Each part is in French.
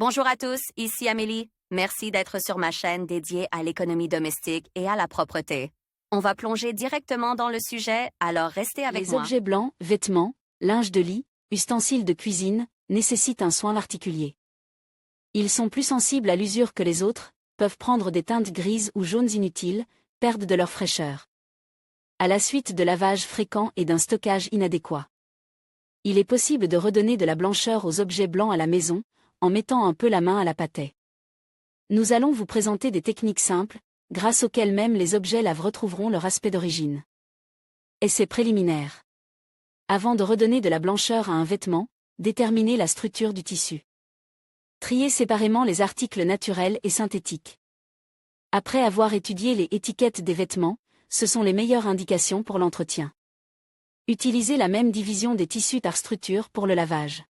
Bonjour à tous, ici Amélie. Merci d'être sur ma chaîne dédiée à l'économie domestique et à la propreté. On va plonger directement dans le sujet, alors restez avec Les moi. objets blancs, vêtements, linge de lit, ustensiles de cuisine, nécessitent un soin particulier. Ils sont plus sensibles à l'usure que les autres, peuvent prendre des teintes grises ou jaunes inutiles, perdent de leur fraîcheur. À la suite de lavages fréquents et d'un stockage inadéquat. Il est possible de redonner de la blancheur aux objets blancs à la maison, en mettant un peu la main à la pâtée. Nous allons vous présenter des techniques simples, grâce auxquelles même les objets laves retrouveront leur aspect d'origine. Essai préliminaire. Avant de redonner de la blancheur à un vêtement, déterminez la structure du tissu. Triez séparément les articles naturels et synthétiques. Après avoir étudié les étiquettes des vêtements, ce sont les meilleures indications pour l'entretien. Utilisez la même division des tissus par structure pour le lavage.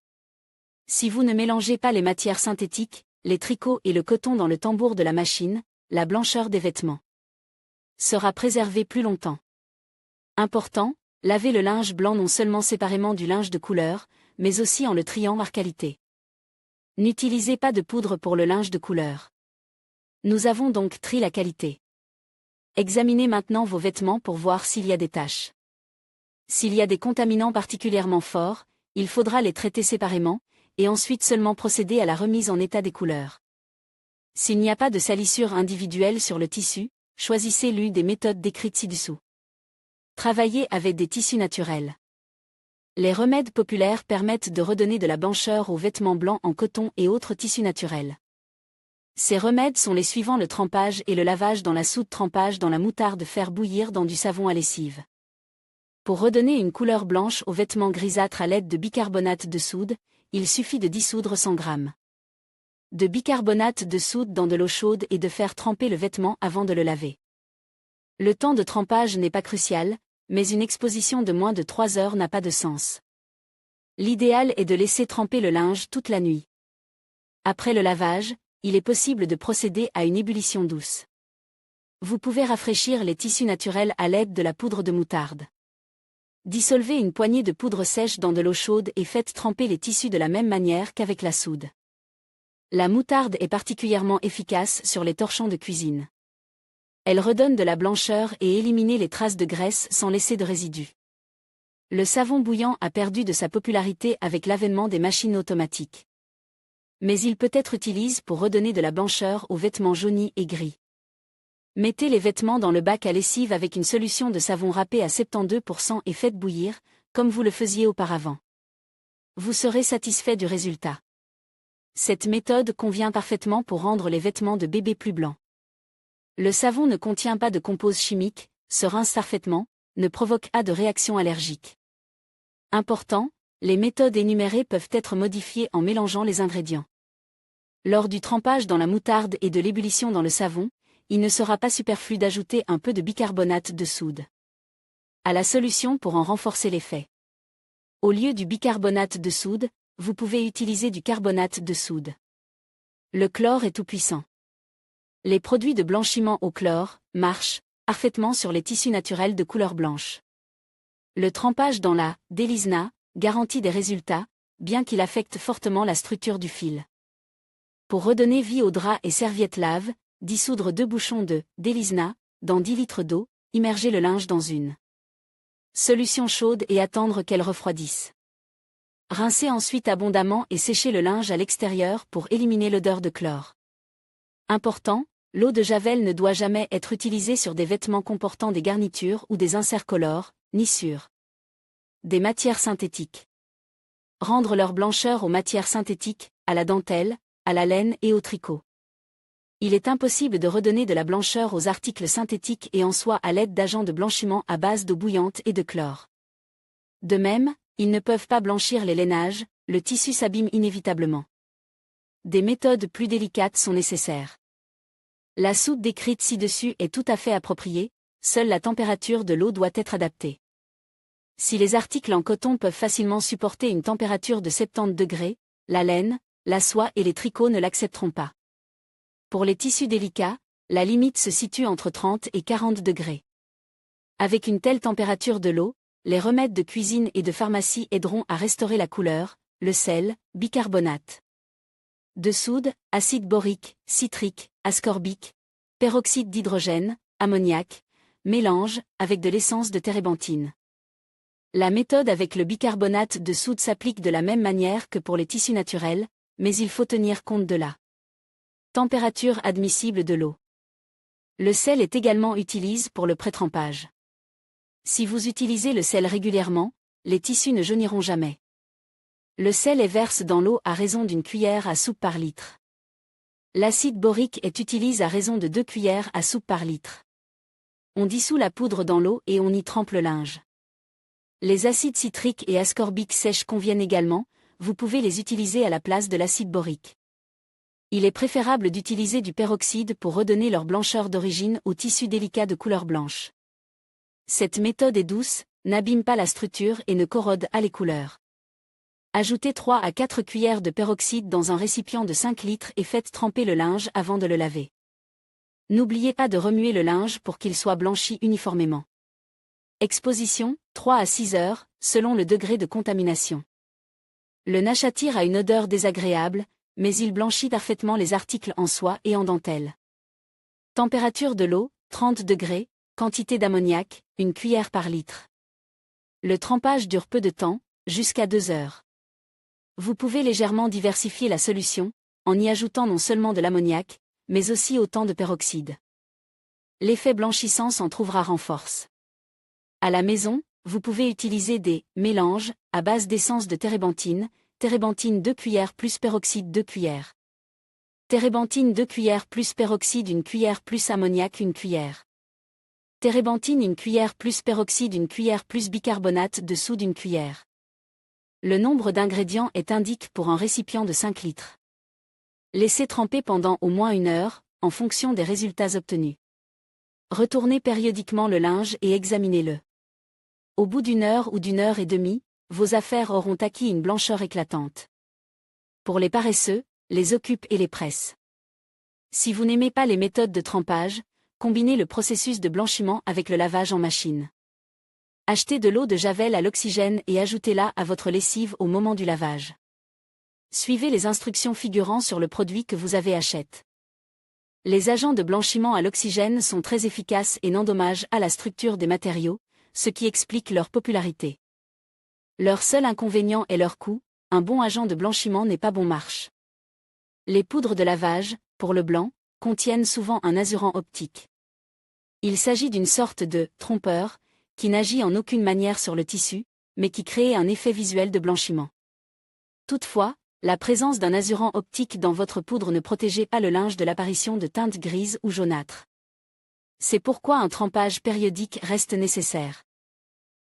Si vous ne mélangez pas les matières synthétiques, les tricots et le coton dans le tambour de la machine, la blancheur des vêtements sera préservée plus longtemps. Important, lavez le linge blanc non seulement séparément du linge de couleur, mais aussi en le triant par qualité. N'utilisez pas de poudre pour le linge de couleur. Nous avons donc trié la qualité. Examinez maintenant vos vêtements pour voir s'il y a des taches. S'il y a des contaminants particulièrement forts, il faudra les traiter séparément, et ensuite seulement procéder à la remise en état des couleurs. S'il n'y a pas de salissure individuelle sur le tissu, choisissez l'une des méthodes décrites ci-dessous. Travaillez avec des tissus naturels. Les remèdes populaires permettent de redonner de la blancheur aux vêtements blancs en coton et autres tissus naturels. Ces remèdes sont les suivants: le trempage et le lavage dans la soude, trempage dans la moutarde, faire bouillir dans du savon à lessive. Pour redonner une couleur blanche aux vêtements grisâtres à l'aide de bicarbonate de soude, il suffit de dissoudre 100 g de bicarbonate de soude dans de l'eau chaude et de faire tremper le vêtement avant de le laver. Le temps de trempage n'est pas crucial, mais une exposition de moins de 3 heures n'a pas de sens. L'idéal est de laisser tremper le linge toute la nuit. Après le lavage, il est possible de procéder à une ébullition douce. Vous pouvez rafraîchir les tissus naturels à l'aide de la poudre de moutarde. Dissolvez une poignée de poudre sèche dans de l'eau chaude et faites tremper les tissus de la même manière qu'avec la soude. La moutarde est particulièrement efficace sur les torchons de cuisine. Elle redonne de la blancheur et élimine les traces de graisse sans laisser de résidus. Le savon bouillant a perdu de sa popularité avec l'avènement des machines automatiques. Mais il peut être utilisé pour redonner de la blancheur aux vêtements jaunis et gris. Mettez les vêtements dans le bac à lessive avec une solution de savon râpé à 72% et faites bouillir, comme vous le faisiez auparavant. Vous serez satisfait du résultat. Cette méthode convient parfaitement pour rendre les vêtements de bébé plus blancs. Le savon ne contient pas de composés chimiques, se rince parfaitement, ne provoque pas de réaction allergique. Important, les méthodes énumérées peuvent être modifiées en mélangeant les ingrédients. Lors du trempage dans la moutarde et de l'ébullition dans le savon, il ne sera pas superflu d'ajouter un peu de bicarbonate de soude à la solution pour en renforcer l'effet. Au lieu du bicarbonate de soude, vous pouvez utiliser du carbonate de soude. Le chlore est tout-puissant. Les produits de blanchiment au chlore marchent parfaitement sur les tissus naturels de couleur blanche. Le trempage dans la délisna garantit des résultats, bien qu'il affecte fortement la structure du fil. Pour redonner vie aux draps et serviettes lave, dissoudre 2 bouchons de délisna dans 10 litres d'eau, immerger le linge dans une solution chaude et attendre qu'elle refroidisse. Rincez ensuite abondamment et séchez le linge à l'extérieur pour éliminer l'odeur de chlore. Important, l'eau de javel ne doit jamais être utilisée sur des vêtements comportant des garnitures ou des inserts colores, ni sur des matières synthétiques. Rendre leur blancheur aux matières synthétiques, à la dentelle, à la laine et au tricot. Il est impossible de redonner de la blancheur aux articles synthétiques et en soie à l'aide d'agents de blanchiment à base d'eau bouillante et de chlore. De même, ils ne peuvent pas blanchir les lainages, le tissu s'abîme inévitablement. Des méthodes plus délicates sont nécessaires. La soude décrite ci-dessus est tout à fait appropriée, seule la température de l'eau doit être adaptée. Si les articles en coton peuvent facilement supporter une température de 70 degrés, la laine, la soie et les tricots ne l'accepteront pas. Pour les tissus délicats, la limite se situe entre 30 et 40 degrés. Avec une telle température de l'eau, les remèdes de cuisine et de pharmacie aideront à restaurer la couleur, le sel, bicarbonate de soude, acide borique, citrique, ascorbique, peroxyde d'hydrogène, ammoniac, mélange, avec de l'essence de térébenthine. La méthode avec le bicarbonate de soude s'applique de la même manière que pour les tissus naturels, mais il faut tenir compte de la température admissible de l'eau. Le sel est également utilisé pour le pré-trempage. Si vous utilisez le sel régulièrement, les tissus ne jauniront jamais. Le sel est versé dans l'eau à raison d'une cuillère à soupe par litre. L'acide borique est utilisé à raison de 2 cuillères à soupe par litre. On dissout la poudre dans l'eau et on y trempe le linge. Les acides citriques et ascorbiques sèches conviennent également, vous pouvez les utiliser à la place de l'acide borique. Il est préférable d'utiliser du peroxyde pour redonner leur blancheur d'origine aux tissus délicats de couleur blanche. Cette méthode est douce, n'abîme pas la structure et ne corrode pas les couleurs. Ajoutez 3 à 4 cuillères de peroxyde dans un récipient de 5 litres et faites tremper le linge avant de le laver. N'oubliez pas de remuer le linge pour qu'il soit blanchi uniformément. Exposition, 3 à 6 heures, selon le degré de contamination. Le nachatir a une odeur désagréable, mais il blanchit parfaitement les articles en soie et en dentelle. Température de l'eau, 30 degrés, quantité d'ammoniac, 1 cuillère par litre. Le trempage dure peu de temps, jusqu'à 2 heures. Vous pouvez légèrement diversifier la solution, en y ajoutant non seulement de l'ammoniac, mais aussi autant de peroxyde. L'effet blanchissant s'en trouvera renforce. À la maison, vous pouvez utiliser des mélanges à base d'essence de térébenthine, térébenthine 2 cuillères plus peroxyde 2 cuillères. Térébenthine 2 cuillères plus peroxyde 1 cuillère plus ammoniac 1 cuillère. Térébenthine 1 cuillère plus peroxyde 1 cuillère plus bicarbonate de soude 1 cuillère. Le nombre d'ingrédients est indiqué pour un récipient de 5 litres. Laissez tremper pendant au moins 1 heure, en fonction des résultats obtenus. Retournez périodiquement le linge et examinez-le. Au bout d'1 heure ou d'1 heure et demie, vos affaires auront acquis une blancheur éclatante. Pour les paresseux, les occupe et les presse. Si vous n'aimez pas les méthodes de trempage, combinez le processus de blanchiment avec le lavage en machine. Achetez de l'eau de javel à l'oxygène et ajoutez-la à votre lessive au moment du lavage. Suivez les instructions figurant sur le produit que vous avez acheté. Les agents de blanchiment à l'oxygène sont très efficaces et n'endommagent à la structure des matériaux, ce qui explique leur popularité. Leur seul inconvénient est leur coût, un bon agent de blanchiment n'est pas bon marche. Les poudres de lavage, pour le blanc, contiennent souvent un azurant optique. Il s'agit d'une sorte de trompeur, qui n'agit en aucune manière sur le tissu, mais qui crée un effet visuel de blanchiment. Toutefois, la présence d'un azurant optique dans votre poudre ne protégeait pas le linge de l'apparition de teintes grises ou jaunâtres. C'est pourquoi un trempage périodique reste nécessaire.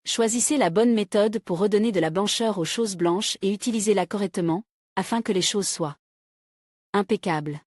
Choisissez la bonne méthode pour redonner de la blancheur aux choses blanches et utilisez-la correctement, afin que les choses soient impeccables.